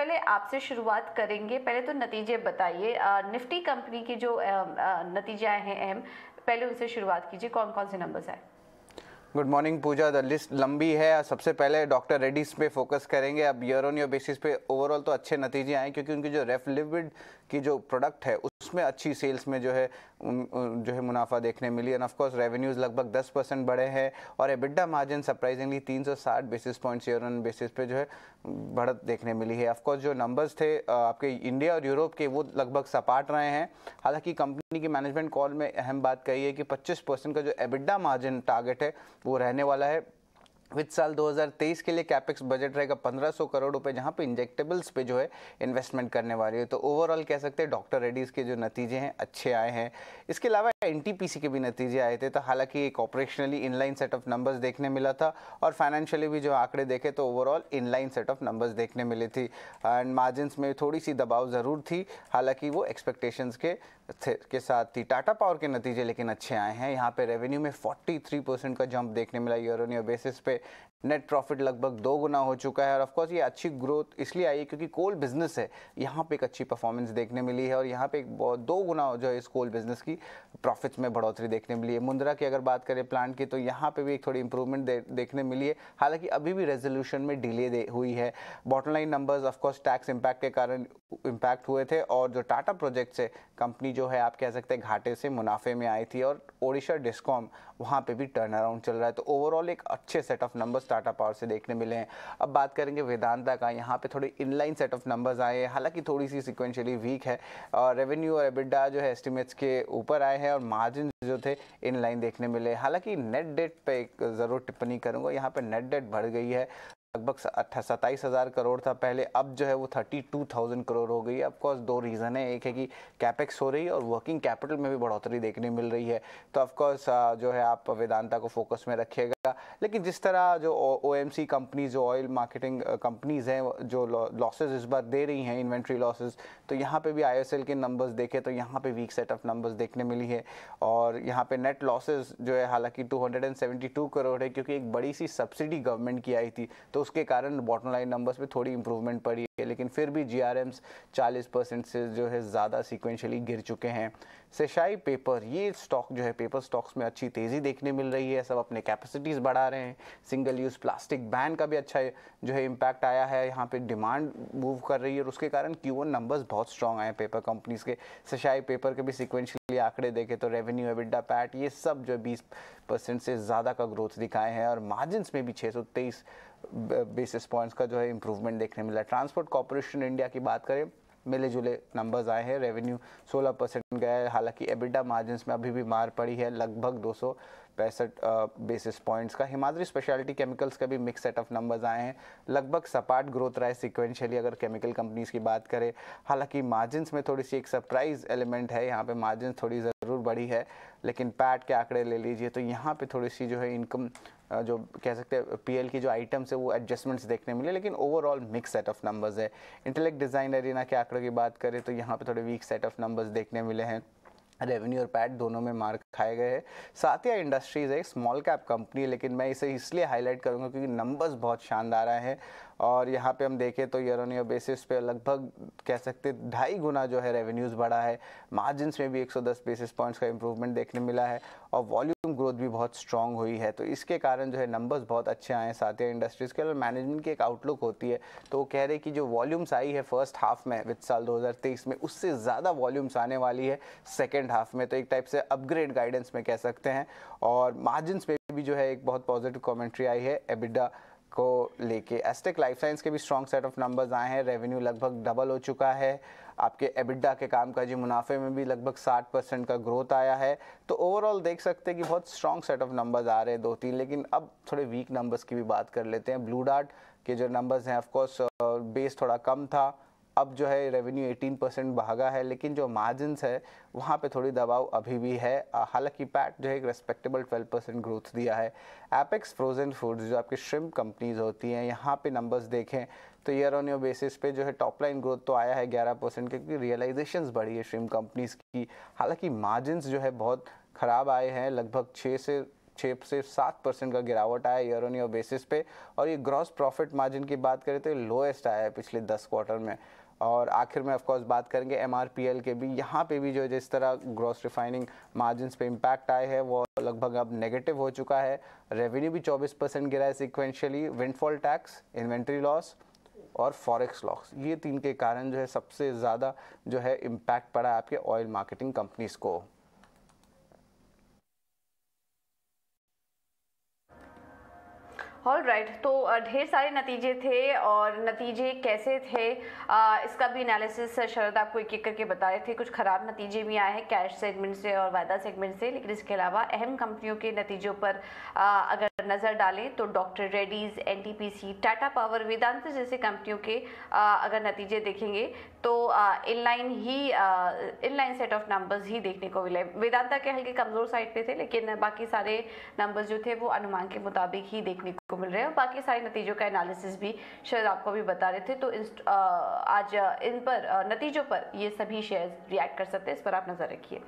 पहले आपसे शुरुआत करेंगे। पहले तो नतीजे बताइए, निफ्टी कंपनी की जो नतीजे आए हैं अहम, पहले उनसे शुरुआत कीजिए। कौन कौन से नंबर्स आए? Good morning Pooja. The list लंबी है। सबसे पहले डॉक्टर रेड्डीज पे फोकस करेंगे। अब ईयर ऑन ईयर बेसिस पे ओवरऑल तो अच्छे नतीजे आए, क्योंकि उनकी जो रेफलिविड की जो प्रोडक्ट है उसमें अच्छी सेल्स में जो है मुनाफा देखने मिली। एंड ऑफ कोर्स रेवेन्यूज लगभग 10% बढ़े हैं और EBITDA margin surprisingly 360 basis points year on basis पे जो है बढ़त देखने मिली है। ऑफ कोर्स जो नंबर्स थे आपके इंडिया और यूरोप के, वो लगभग सपाट रहे हैं। हालांकि कंपनी की मैनेजमेंट कॉल में अहम बात कही है कि 25% का जो एबिडा मार्जिन टारगेट है वो रहने वाला है। वित्त साल 2023 के लिए कैपेक्स बजट रहेगा 1500 करोड़ रुपए, जहां पे इंजेक्टेबल्स पे जो है इन्वेस्टमेंट करने वाली है। तो ओवरऑल कह सकते हैं डॉक्टर रेड्डीज के जो नतीजे हैं अच्छे आए हैं। इसके अलावा एनटीपीसी के भी नतीजे आए थे। तो हालांकि एक operationally inline set of numbers देखने मिला था और फाइनेंशियली भी जो आंकड़े देखे तो overall inline set of numbers देखने मिली थी। एंड मार्जिन में थोड़ी सी दबाव ज़रूर थी, हालांकि वो एक्सपेक्टेशंस के साथ थी। टाटा पावर के नतीजे लेकिन अच्छे आए हैं। यहाँ पे रेवेन्यू में 43% का जंप देखने मिला ईयर ऑन ईयर बेसिस पे। नेट प्रॉफिट लगभग 2 गुना हो चुका है। और ऑफ कोर्स ये अच्छी ग्रोथ इसलिए आई है क्योंकि कोल बिजनेस है, यहाँ पे एक अच्छी परफॉर्मेंस देखने मिली है और यहाँ पे एक 2 गुना जो है इस कोल बिजनेस की प्रॉफिट्स में बढ़ोतरी देखने मिली है। मुंद्रा की अगर बात करें प्लांट की, तो यहाँ पे भी एक थोड़ी इंप्रूवमेंट देखने मिली है, हालांकि अभी भी रेजोल्यूशन में डिले हुई है। Bottom line numbers of course tax impact के कारण इम्पैक्ट हुए थे और जो टाटा प्रोजेक्ट से कंपनी जो है आप कह सकते हैं घाटे से मुनाफे में आई थी और ओडिशा डिस्कॉम वहाँ पे भी टर्न अराउंड चल रहा है। तो ओवरऑल एक अच्छे set of numbers Tata power से देखने मिले हैं। अब बात करेंगे वेदांता का। यहाँ पे थोड़ी इनलाइन सेट ऑफ नंबर्स आए हैं, हालांकि थोड़ी सी सिक्वेंशियली वीक है और रेवेन्यू और एबिडा जो है एस्टिमेट्स के ऊपर आए हैं और मार्जिन जो थे इनलाइन देखने मिले। हालांकि नेट डेट पे एक ज़रूर टिप्पणी करूँगा। यहाँ पे नेट डेट बढ़ गई है, लगभग 27,000 करोड़ था पहले, अब जो है वो 32,000 करोड़ हो गई है। ऑफकोर्स 2 रीज़न है, एक है कि कैपेक्स हो रही है और वर्किंग कैपिटल में भी बढ़ोतरी देखने मिल रही है। तो ऑफकोर्स जो है आप वेदांता को फोकस में रखिएगा। लेकिन जिस तरह जो ओएमसी कंपनीज, जो ऑयल मार्केटिंग कंपनीज हैं, जो लॉसेज इस बार दे रही हैं, इन्वेंट्री लॉसेज, तो यहाँ पे भी आईएसएल के नंबर्स देखे तो यहाँ पे वीक सेट ऑफ नंबर्स देखने मिली है। और यहाँ पे नेट लॉसेज जो है हालांकि 272 करोड़ है, क्योंकि एक बड़ी सी सब्सिडी गवर्नमेंट की आई थी, तो उसके कारण बॉटम लाइन नंबर्स पे थोड़ी इंप्रूवमेंट पड़ी है। लेकिन फिर भी जीआरएम्स 40% से जो है ज़्यादा सीक्वेंशियली गिर चुके हैं। सेशाई पेपर, ये स्टॉक जो है पेपर स्टॉक्स में अच्छी तेज़ी देखने मिल रही है। सब अपने कैपेसिटीज़ बढ़ा रहे हैं। सिंगल यूज़ प्लास्टिक बैन का भी अच्छा जो है इम्पैक्ट आया है, यहाँ पे डिमांड मूव कर रही है और उसके कारण Q1 नंबर्स बहुत स्ट्रॉन्ग आए हैं पेपर कंपनीज के। सेशाई पेपर के भी सिक्वेंशियली आंकड़े देखे तो रेवेन्यू, एबिडा, पैट, ये सब जो 20% से ज़्यादा का ग्रोथ दिखाए हैं और मार्जिन में भी 623 बेसिस पॉइंट्स का जो है इंप्रूवमेंट देखने मिला। ट्रांसपोर्ट कॉर्पोरेशन इंडिया की बात करें, मिले जुले नंबर्स आए हैं। रेवेन्यू 16% गया है, हालांकि एबिडा मार्जिन में अभी भी मार पड़ी है, लगभग 265 बेसिस पॉइंट्स का। हिमाद्री स्पेशलिटी केमिकल्स का भी मिक्स सेट ऑफ नंबर्स आए हैं, लगभग सपाट ग्रोथ रहा है सिक्वेंशियली अगर केमिकल कंपनीज की बात करें। हालांकि मार्जिन में थोड़ी सी एक सरप्राइज एलिमेंट है, यहाँ पे मार्जिन थोड़ी ज़रूर बढ़ी है, लेकिन पैट के आंकड़े ले लीजिए तो यहाँ पे थोड़ी सी जो है इनकम जो कह सकते हैं पीएल की जो आइटम्स है वो एडजस्टमेंट्स देखने मिले, लेकिन overall mix set of numbers है। इंटेलेक्ट डिज़ाइन एरिना के आंकड़ों की बात करें तो यहाँ पे थोड़े वीक सेट ऑफ नंबर्स देखने मिले हैं। रेवेन्यू और पैट दोनों में मार्क खाए गए हैं। साथिया इंडस्ट्रीज़ है, एक स्मॉल कैप कंपनी है, लेकिन मैं इसे इसलिए हाईलाइट करूंगा क्योंकि नंबर्स बहुत शानदार आए हैं और यहाँ पे हम देखें तो ईयर ऑन ईयर बेसिस पे लगभग कह सकते 2.5 गुना जो है रेवेन्यूज़ बढ़ा है। मार्जिन्स में भी 110 बेसिस पॉइंट्स का इंप्रूवमेंट देखने मिला है और वॉल्यूम ग्रोथ भी बहुत स्ट्रांग हुई है। तो इसके कारण जो है नंबर्स बहुत अच्छे आए हैं साथिया इंडस्ट्रीज़ के। और मैनेजमेंट की एक आउटलुक होती है तो वो कह रहे कि जो वॉल्यूम्स आई है फर्स्ट हाफ में वित्त साल 2023 में, उससे ज़्यादा वॉल्यूम्स आने वाली है सेकेंड हाफ में। तो एक टाइप से अपग्रेड गाइडेंस में कह सकते हैं। और मार्जिन्स में भी जो है एक बहुत पॉजिटिव कमेंट्री आई है एबिडा को लेके। एस्टेक लाइफ साइंस के भी स्ट्रॉन्ग सेट ऑफ नंबर्स आए हैं। रेवेन्यू लगभग डबल हो चुका है, आपके एबिडा के कामकाजी मुनाफे में भी लगभग 60% का ग्रोथ आया है। तो ओवरऑल देख सकते हैं कि बहुत स्ट्रॉन्ग सेट ऑफ नंबर्स आ रहे हैं 2-3। लेकिन अब थोड़े वीक नंबर्स की भी बात कर लेते हैं। ब्लू डार्ट के जो नंबर्स हैं ऑफकोर्स बेस थोड़ा कम था, अब जो है रेवेन्यू 18% भागा है, लेकिन जो मार्जिन्स है वहाँ पे थोड़ी दबाव अभी भी है। हालांकि पैट जो है एक रेस्पेक्टेबल 12% ग्रोथ दिया है। एपेक्स फ्रोजन फूड्स जो आपकी श्रिम्प कंपनीज होती हैं, यहाँ पे नंबर्स देखें तो ईयर ऑन ईयर बेसिस पे जो है टॉप लाइन ग्रोथ तो आया है 11%, क्योंकि रियलाइजेशंस बढ़ी है श्रिम्प कंपनीज की। हालांकि मार्जिन्स जो है बहुत ख़राब आए हैं, लगभग 6 से 6 से 7% का गिरावट आया ईयर ऑन ईयर बेसिस पे। और ये ग्रॉस प्रॉफिट मार्जिन की बात करें तो ये लोएस्ट आया है पिछले 10 क्वार्टर में। और आखिर में ऑफ कोर्स बात करेंगे MRPL के भी, यहाँ पे भी जो जिस तरह ग्रॉस रिफाइनिंग मार्जिन्स पे इम्पैक्ट आए हैं वो लगभग अब नेगेटिव हो चुका है। रेवेन्यू भी 24% गिरा है sequentially. Windfall tax, inventory loss और फॉरेक्स लॉस, ये 3 के कारण जो है सबसे ज़्यादा जो है इम्पैक्ट पड़ा है आपके ऑयल मार्केटिंग कंपनीज को। ऑल राइट, तो ढेर सारे नतीजे थे और नतीजे कैसे थे इसका भी एनालिसिस शरद आपको एक एक करके बता रहे थे। कुछ खराब नतीजे भी आए हैं कैश सेगमेंट से और वायदा सेगमेंट से, लेकिन इसके अलावा अहम कंपनियों के नतीजों पर अगर नज़र डालें तो doctor Reddy's, NTPC, Tata power, Vedanta जैसे कंपनियों के अगर नतीजे देखेंगे तो इनलाइन सेट ऑफ नंबर्स ही देखने को मिले। वेदांता के हल्के कमज़ोर साइड पे थे, लेकिन बाकी सारे नंबर्स जो थे वो अनुमान के मुताबिक ही देखने को मिल रहे हैं। और बाकी सारे नतीजों का एनालिसिस भी शायद आपको भी बता रहे थे। तो आज इन पर नतीजों पर ये सभी शेयर्स रिएक्ट कर सकते हैं, इस पर आप नज़र रखिए।